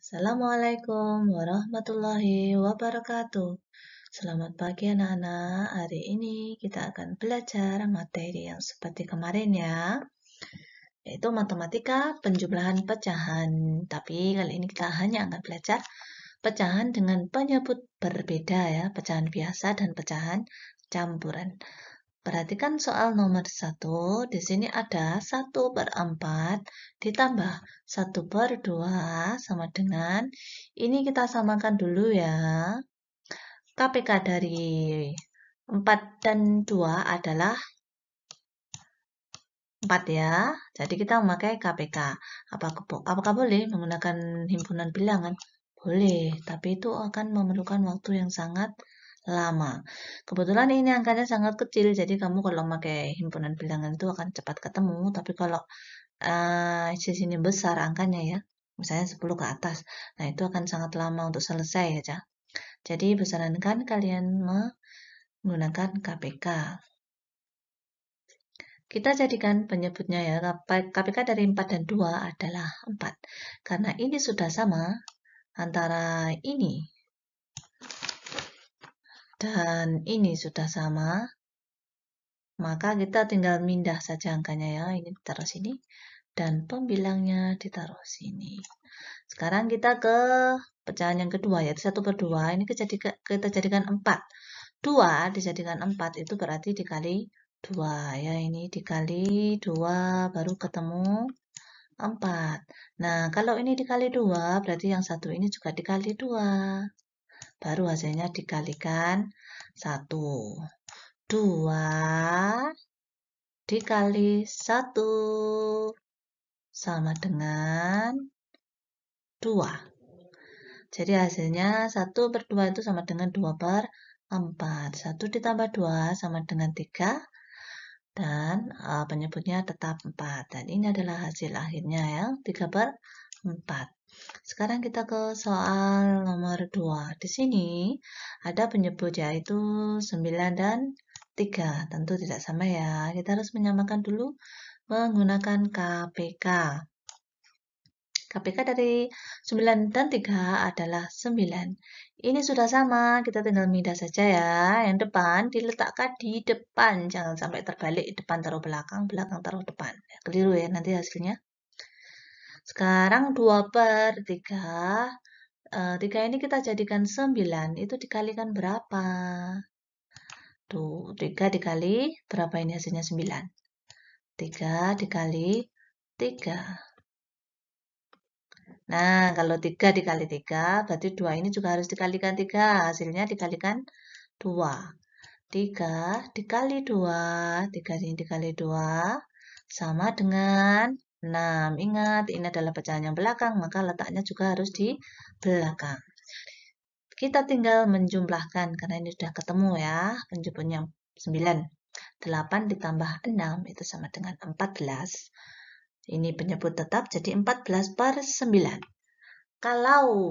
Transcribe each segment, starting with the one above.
Assalamualaikum warahmatullahi wabarakatuh. Selamat pagi anak-anak. Hari ini kita akan belajar materi yang seperti kemarin ya, yaitu matematika penjumlahan pecahan. Tapi kali ini kita hanya akan belajar pecahan dengan penyebut berbeda ya, pecahan biasa dan pecahan campuran. Perhatikan soal nomor 1. Di sini ada 1/4 ditambah 1/2 sama dengan, ini kita samakan dulu ya. KPK dari 4 dan 2 adalah 4 ya. Jadi kita memakai KPK. Apakah boleh menggunakan himpunan bilangan? Boleh, tapi itu akan memerlukan waktu yang sangat lama. Kebetulan ini angkanya sangat kecil, jadi kamu kalau pakai himpunan bilangan itu akan cepat ketemu. Tapi kalau di sini besar angkanya ya, misalnya 10 ke atas, nah itu akan sangat lama untuk selesai ya. Jadi disarankan kalian menggunakan KPK. Kita jadikan penyebutnya ya, KPK dari 4 dan 2 adalah 4. Karena ini sudah sama antara ini dan ini sudah sama, maka kita tinggal mindah saja angkanya ya, ini ditaruh sini, dan pembilangnya ditaruh sini. Sekarang kita ke pecahan yang kedua, yaitu 1/2, ini kita jadikan 4. 2 dijadikan 4, itu berarti dikali 2 ya, ini dikali 2 baru ketemu 4. Nah, kalau ini dikali 2, berarti yang satu ini juga dikali 2. Baru hasilnya dikalikan 1. 2 dikali 1 sama dengan 2. Jadi hasilnya 1/2 itu sama dengan 2/4. 1 ditambah 2 sama dengan 3. Dan penyebutnya tetap 4. Dan ini adalah hasil akhirnya ya, 3/4. Sekarang kita ke soal nomor 2. Di sini ada penyebut yaitu 9 dan 3. Tentu tidak sama ya. Kita harus menyamakan dulu menggunakan KPK. KPK dari 9 dan 3 adalah 9. Ini sudah sama, kita tinggal mindah saja ya. Yang depan diletakkan di depan, jangan sampai terbalik, depan taruh belakang, belakang taruh depan. Keliru ya nanti hasilnya. Sekarang 2/3. 3 ini kita jadikan 9, itu dikalikan berapa? Tuh, 3 dikali berapa ini hasilnya 9? 3 dikali 3. Nah, kalau 3 dikali 3, berarti 2 ini juga harus dikalikan 3. Hasilnya dikalikan 2. 3 dikali 2, 3 ini dikali 2, sama dengan 6. Ingat, ini adalah pecahan yang belakang, maka letaknya juga harus di belakang. Kita tinggal menjumlahkan, karena ini sudah ketemu ya, penyebutnya 9. 8 ditambah 6, itu sama dengan 14. Ini penyebut tetap, jadi 14/9. Kalau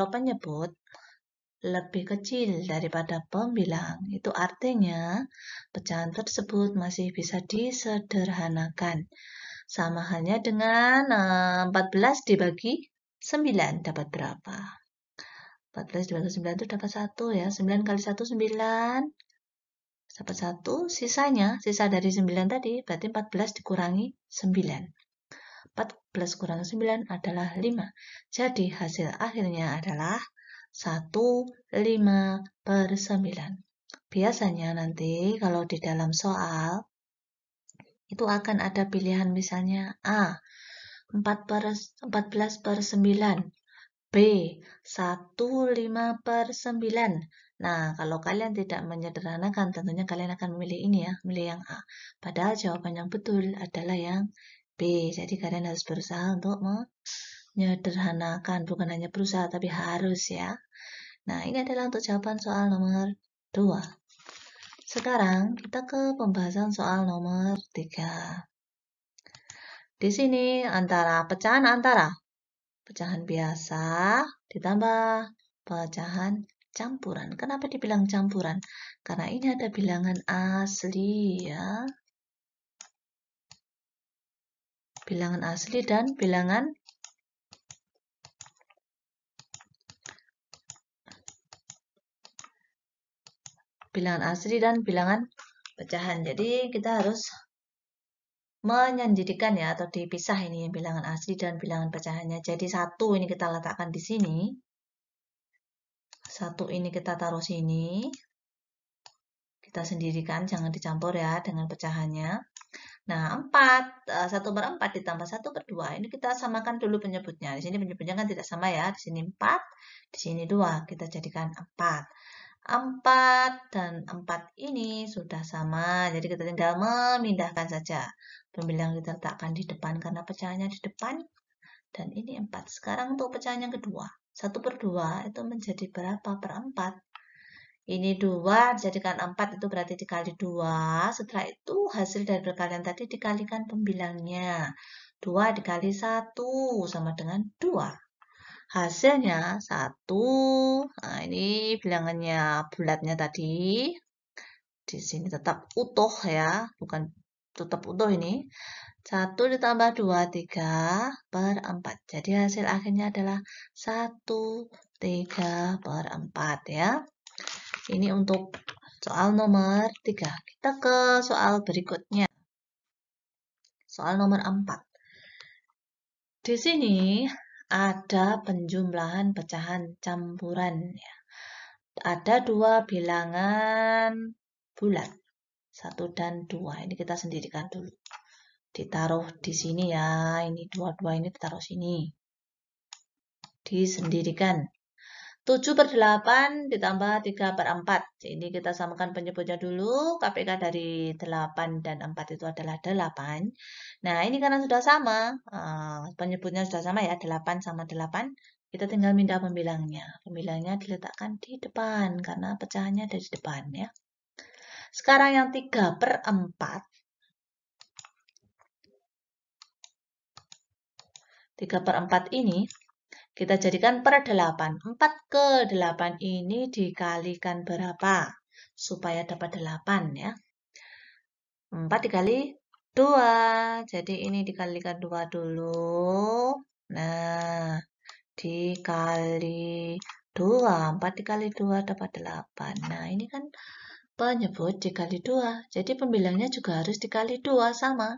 penyebut lebih kecil daripada pembilang, itu artinya pecahan tersebut masih bisa disederhanakan. Sama halnya dengan 14 dibagi 9 dapat berapa? 14 dibagi 9 itu dapat 1 ya. 9 kali 1 9. Dapat 1, sisa dari 9 tadi, berarti 14 dikurangi 9. 14 kurangi 9 adalah 5. Jadi hasil akhirnya adalah 1/5/9. Biasanya nanti kalau di dalam soal itu akan ada pilihan misalnya A 14/9, B 1/5/9. Nah, kalau kalian tidak menyederhanakan, tentunya kalian akan memilih ini ya, memilih yang A. Padahal jawaban yang betul adalah yang B. Jadi kalian harus berusaha untuk menyederhanakan, bukan hanya berusaha tapi harus ya. Nah, ini adalah untuk jawaban soal nomor 2. Sekarang kita ke pembahasan soal nomor 3. Di sini pecahan biasa ditambah pecahan campuran. Kenapa dibilang campuran? Karena ini ada bilangan asli ya. Bilangan asli dan bilangan bilangan asli dan bilangan pecahan. Jadi kita harus menyendirikan ya, atau dipisah ini bilangan asli dan bilangan pecahannya. Jadi 1 ini kita letakkan di sini. 1 ini kita taruh sini. Kita sendirikan, jangan dicampur ya dengan pecahannya. Nah, 1/4 ditambah 1/2. Ini kita samakan dulu penyebutnya. Di sini penyebutnya kan tidak sama ya. Di sini 4, di sini 2. Kita jadikan 4. 4 dan 4 ini sudah sama. Jadi kita tinggal memindahkan saja. Pembilang kita letakkan di depan karena pecahannya di depan. Dan ini 4. Sekarang untuk pecahan yang kedua. 1/2 itu menjadi berapa per 4? Ini 2 dijadikan 4 itu berarti dikali 2. Setelah itu hasil dari perkalian tadi dikalikan pembilangnya. 2 dikali 1 sama dengan 2. Hasilnya 1. Nah, ini bilangannya bulatnya tadi. Di sini tetap utuh ya, bukan tetap utuh ini. 1 ditambah 2, 3/4. Jadi hasil akhirnya adalah 1/3/4 ya. Ini untuk soal nomor 3. Kita ke soal berikutnya. Soal nomor 4. Di sini ada penjumlahan pecahan campuran ya. Ada 2 bilangan bulat, 1 dan 2. Ini kita sendirikan dulu. Ditaruh di sini ya. Ini 2 ini ditaruh sini. Disendirikan. 7/8 ditambah 3/4. Jadi kita samakan penyebutnya dulu. KPK dari 8 dan 4 itu adalah 8. Nah, ini karena sudah sama. Penyebutnya sudah sama ya. 8 sama 8. Kita tinggal pindah pembilangnya. Pembilangnya diletakkan di depan. Karena pecahannya ada di depan ya. Sekarang yang 3/4. 3/4 ini kita jadikan per 8. 4/8 ini dikalikan berapa? Supaya dapat 8 ya. 4 dikali 2. Jadi ini dikalikan 2 dulu. Nah, dikali 2. 4 dikali 2 dapat 8. Nah, ini kan penyebut dikali 2. Jadi pembilangnya juga harus dikali 2 sama.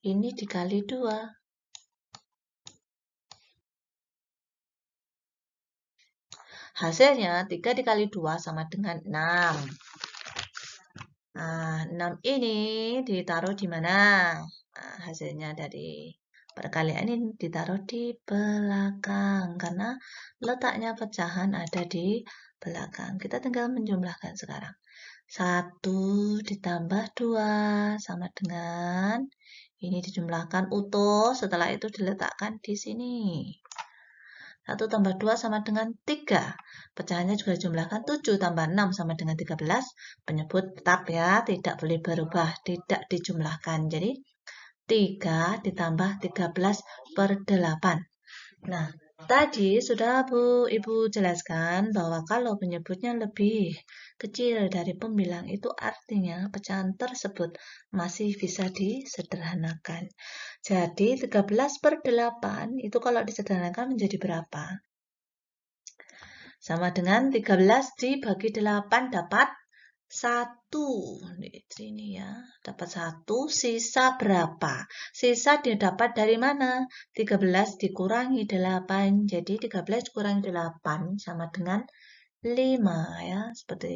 Ini dikali 2. Hasilnya 3 dikali 2 sama dengan 6. Nah, 6 ini ditaruh di mana? Nah, hasilnya dari perkalian ini ditaruh di belakang. Karena letaknya pecahan ada di belakang. Kita tinggal menjumlahkan sekarang. 1 ditambah 2 sama dengan ini dijumlahkan utuh. Setelah itu diletakkan di sini. 1 tambah 2 sama dengan 3. Pecahannya juga dijumlahkan 7 tambah 6 sama dengan 13. Penyebut tetap ya, tidak boleh berubah, tidak dijumlahkan. Jadi 3 ditambah 13/8. Nah, tadi sudah Ibu jelaskan bahwa kalau penyebutnya lebih kecil dari pembilang itu artinya pecahan tersebut masih bisa disederhanakan. Jadi 13/8 itu kalau disederhanakan menjadi berapa? Sama dengan 13 dibagi 8 dapat 1. Di sini ya, dapat 1. Sisa berapa? Sisa didapat dari mana? 13 dikurangi 8. Jadi 13 dikurangi 8 sama dengan 5 ya. Seperti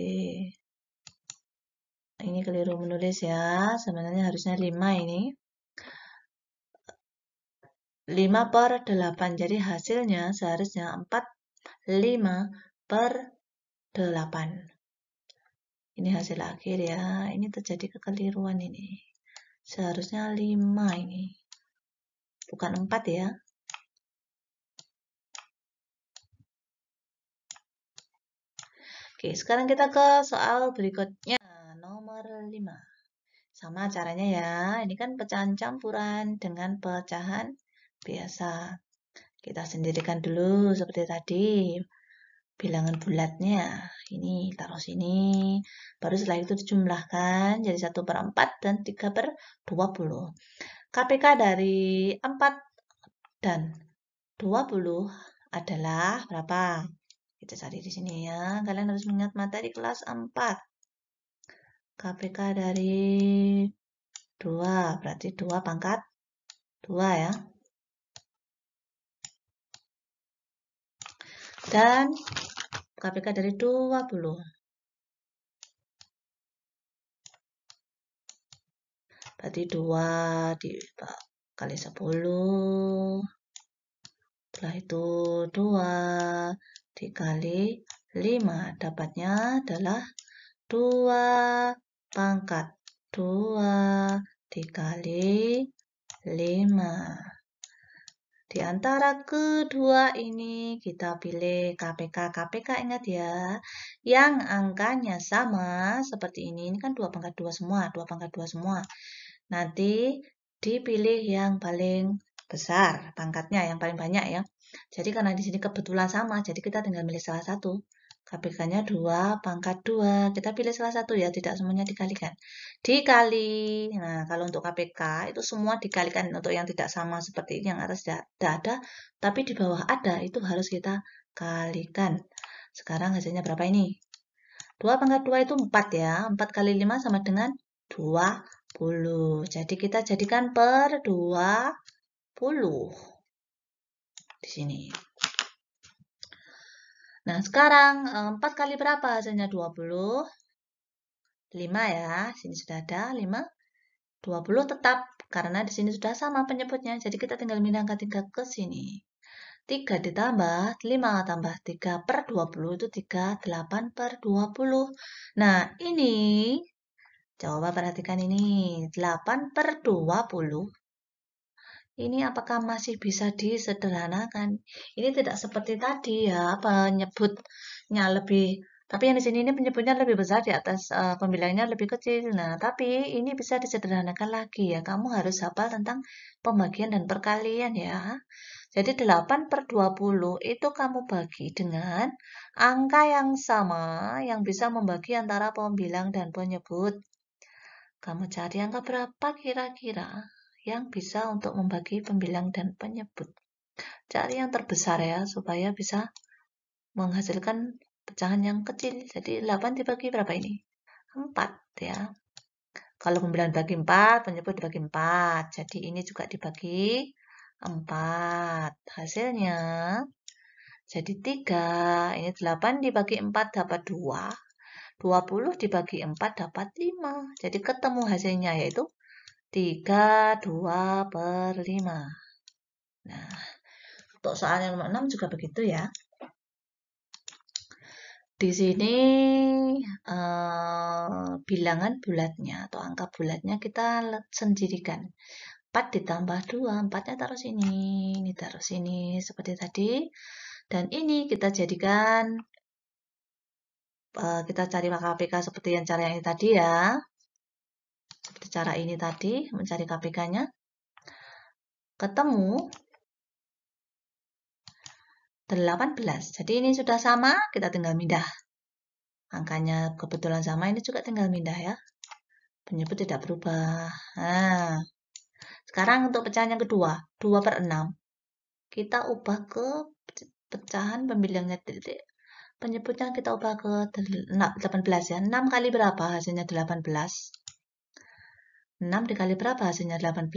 ini keliru menulis ya. Sebenarnya harusnya 5 ini. 5/8. Jadi hasilnya seharusnya 45/8. Ini hasil akhir ya. Ini terjadi kekeliruan ini. Seharusnya 5 ini. Bukan 4 ya. Oke, sekarang kita ke soal berikutnya. Nomor 5. Sama caranya ya. Ini kan pecahan campuran dengan pecahan biasa. Kita sendirikan dulu seperti tadi. Bilangan bulatnya. Ini taruh sini. Baru setelah itu dijumlahkan jadi 1/4 dan 3/20. KPK dari 4 dan 20 adalah berapa? Kita cari di sini ya. Kalian harus mengingat materi kelas 4. KPK dari 2, berarti 2 pangkat 2 ya. Dan KPK dari 20. Berarti 2 kali 10. Setelah itu 2 dikali 5. Dapatnya adalah 2 pangkat 2 dikali 5. Di antara kedua ini kita pilih KPK. KPK ingat ya, yang angkanya sama seperti ini. Ini kan 2 pangkat 2 semua, 2 pangkat 2 semua. Nanti dipilih yang paling besar pangkatnya, yang paling banyak ya. Jadi karena di sini kebetulan sama, jadi kita tinggal milih salah satu. KPK-nya 2 pangkat 2. Kita pilih salah satu ya, tidak semuanya dikalikan. Dikali. Nah, kalau untuk KPK itu semua dikalikan. Untuk yang tidak sama seperti ini, yang atas tidak ada, tapi di bawah ada, itu harus kita kalikan. Sekarang hasilnya berapa ini? 2 pangkat 2 itu 4 ya. 4 kali 5 sama dengan 20. Jadi kita jadikan per 20 di sini. Nah, sekarang 4 kali berapa hasilnya? 20. 5 ya. Sini sudah ada 5. 20 tetap karena di sini sudah sama penyebutnya. Jadi kita tinggal pindah angka 3 ke sini. 3 ditambah 5 tambah 3 per 20 itu 38 per 20. Nah, ini coba perhatikan ini. 8 per 20. Ini apakah masih bisa disederhanakan? Ini tidak seperti tadi ya, penyebutnya lebih, tapi yang di sini ini penyebutnya lebih besar, di atas pembilangnya lebih kecil. Nah, tapi ini bisa disederhanakan lagi ya. Kamu harus hafal tentang pembagian dan perkalian ya. Jadi 8 per 20 itu kamu bagi dengan angka yang sama yang bisa membagi antara pembilang dan penyebut. Kamu cari angka berapa kira-kira yang bisa untuk membagi pembilang dan penyebut. Cari yang terbesar ya, supaya bisa menghasilkan pecahan yang kecil. Jadi 8 dibagi berapa ini? 4 ya. Kalau pembilang dibagi 4, penyebut dibagi 4. Jadi ini juga dibagi 4. Hasilnya jadi 3. Ini 8 dibagi 4 dapat 2. 20 dibagi 4 dapat 5. Jadi ketemu hasilnya yaitu 3, 2 per 5. Nah, untuk soal yang nomor 6 juga begitu ya. Di sini bilangan bulatnya atau angka bulatnya kita sendirikan. 4 ditambah 2, 4-nya taruh sini, ini taruh sini, seperti tadi. Dan ini kita jadikan, kita cari KPK seperti yang cara yang ini tadi ya. Seperti cara ini tadi, mencari KPK-nya. Ketemu 18. Jadi ini sudah sama, kita tinggal pindah. Angkanya kebetulan sama, ini juga tinggal pindah ya. Penyebut tidak berubah. Nah, sekarang untuk pecahan yang kedua, 2 per 6. Kita ubah ke pecahan pembilangnya titik. Penyebutnya kita ubah ke 18 ya. 6 kali berapa hasilnya 18? 6 dikali berapa hasilnya 18?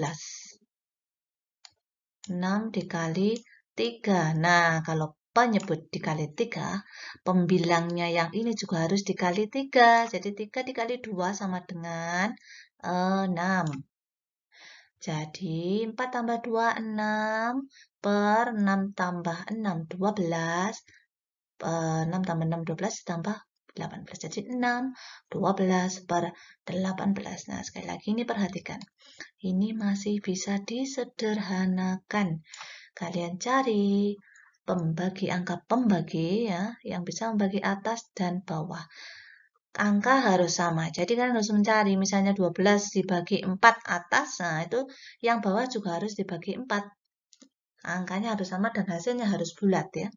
6 dikali 3. Nah, kalau penyebut dikali 3, pembilangnya yang ini juga harus dikali 3. Jadi 3 dikali 2 sama dengan 6. Jadi 4 tambah 2, 6. Per 6 tambah 6, 12. 6 tambah 6, 12 ditambah 18. Jadi 6, 12 per 18. Nah, sekali lagi ini perhatikan. Ini masih bisa disederhanakan. Kalian cari angka pembagi ya, yang bisa membagi atas dan bawah. Angka harus sama. Jadi kan harus mencari misalnya 12 dibagi 4 atas. Nah, itu yang bawah juga harus dibagi 4. Angkanya harus sama dan hasilnya harus bulat ya.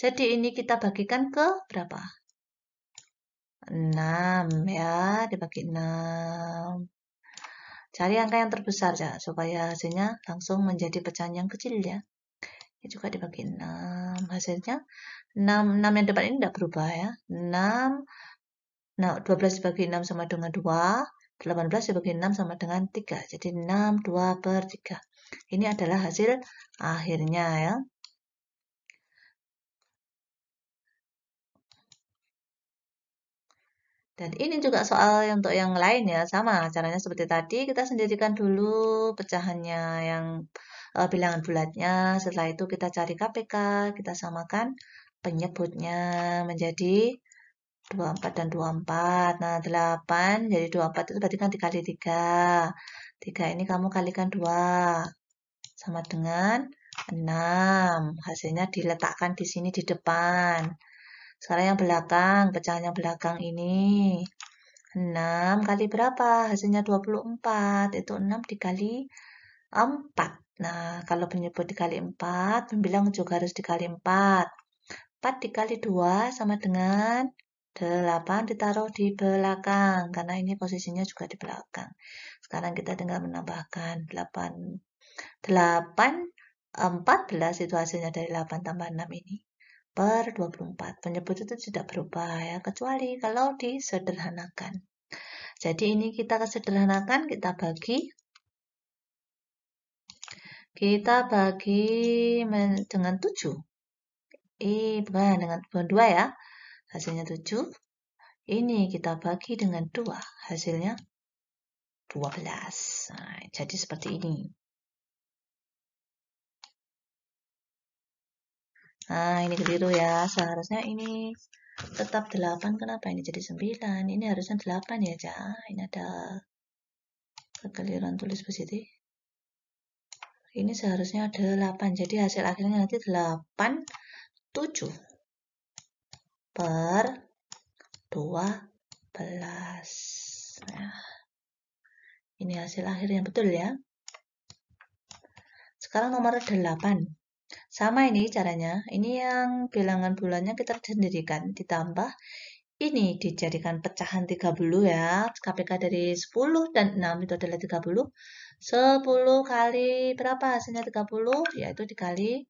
Jadi ini kita bagikan ke berapa? 6 ya, dibagi 6. Cari angka yang terbesar ya, supaya hasilnya langsung menjadi pecahan yang kecil ya. Ini juga dibagi 6. Hasilnya 6 yang depan ini tidak berubah ya. 6 Nah, 12 dibagi 6 sama dengan 2, 18 dibagi 6 sama dengan 3. Jadi 6, 2/3. Ini adalah hasil akhirnya ya. Dan ini juga soal untuk yang lain ya, sama caranya seperti tadi, kita sendirikan dulu pecahannya yang bilangan bulatnya, setelah itu kita cari KPK, kita samakan penyebutnya menjadi 24 dan 24. Nah, 8 jadi 24 itu berarti kan dikali 3. 3 ini kamu kalikan 2 sama dengan 6. Hasilnya diletakkan di sini di depan. Sekarang yang belakang, pecahan yang belakang ini 6 kali berapa? Hasilnya 24. Itu 6 dikali 4. Nah, kalau penyebut dikali 4, pembilang juga harus dikali 4. 4 dikali 2 sama dengan 8 ditaruh di belakang. Karena ini posisinya juga di belakang. Sekarang kita tinggal menambahkan 8. 14 itu hasilnya dari 8 tambah 6 ini. Per 24. Penyebut itu tidak berubah ya, kecuali kalau disederhanakan. Jadi ini kita sederhanakan, kita bagi dengan 7. Bukan dengan 2 ya. Hasilnya 7. Ini kita bagi dengan 2. Hasilnya 12. Nah, jadi seperti ini. Nah, ini keliru ya. Seharusnya ini tetap 8. Kenapa ini jadi 9? Ini harusnya 8 ya, Cak. Ini ada kekeliruan tulis positif. Ini seharusnya 8. Jadi hasil akhirnya nanti 8, 7 per 12. Nah, ini hasil akhir yang betul ya. Sekarang nomor 8. Sama ini caranya. Ini yang bilangan bulannya kita sendirikan. Ditambah ini dijadikan pecahan 30 ya. KPK dari 10 dan 6 itu adalah 30. 10 kali berapa hasilnya 30? Yaitu dikali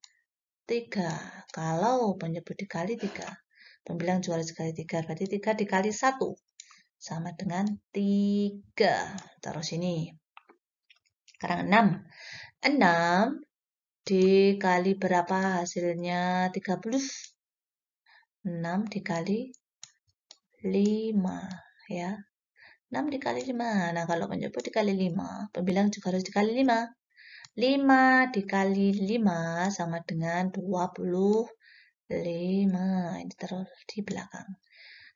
3. Kalau penyebut dikali 3. Pembilang juara dikali 3. Berarti 3 dikali 1. Sama dengan 3. Taruh sini. Sekarang 6. 6 dikali berapa hasilnya 30? 6 dikali 5 ya. 6 dikali 5. Nah, kalau penyebut dikali 5, pembilang juga harus dikali 5. 5 dikali 5 sama dengan 25. Ini terus di belakang.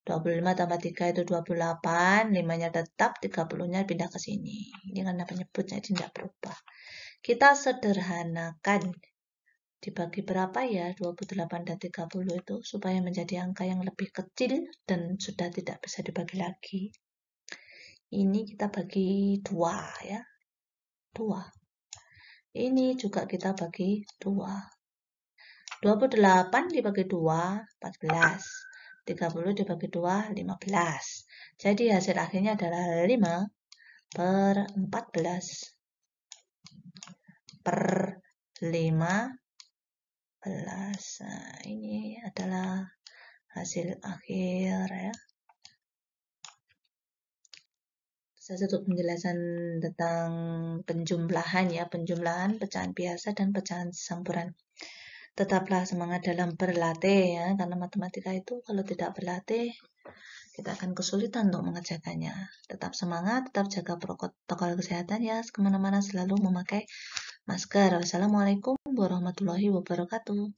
25 tambah 3 itu 28. 5-nya tetap, 30-nya pindah ke sini. Ini karena penyebutnya tidak berubah. Kita sederhanakan. Dibagi berapa ya 28 dan 30 itu supaya menjadi angka yang lebih kecil dan sudah tidak bisa dibagi lagi. Ini kita bagi 2 ya. 2. Ini juga kita bagi 2. 28 dibagi 2, 14. 30 dibagi 2, 15. Jadi hasil akhirnya adalah 5 per 14 per 15. Nah, ini adalah hasil akhir ya. Satu penjelasan tentang penjumlahan ya, penjumlahan pecahan biasa dan pecahan campuran. Tetaplah semangat dalam berlatih ya, karena matematika itu kalau tidak berlatih kita akan kesulitan untuk mengerjakannya. Tetap semangat, tetap jaga protokol kesehatan ya, kemana-mana selalu memakai masker. Wassalamualaikum warahmatullahi wabarakatuh.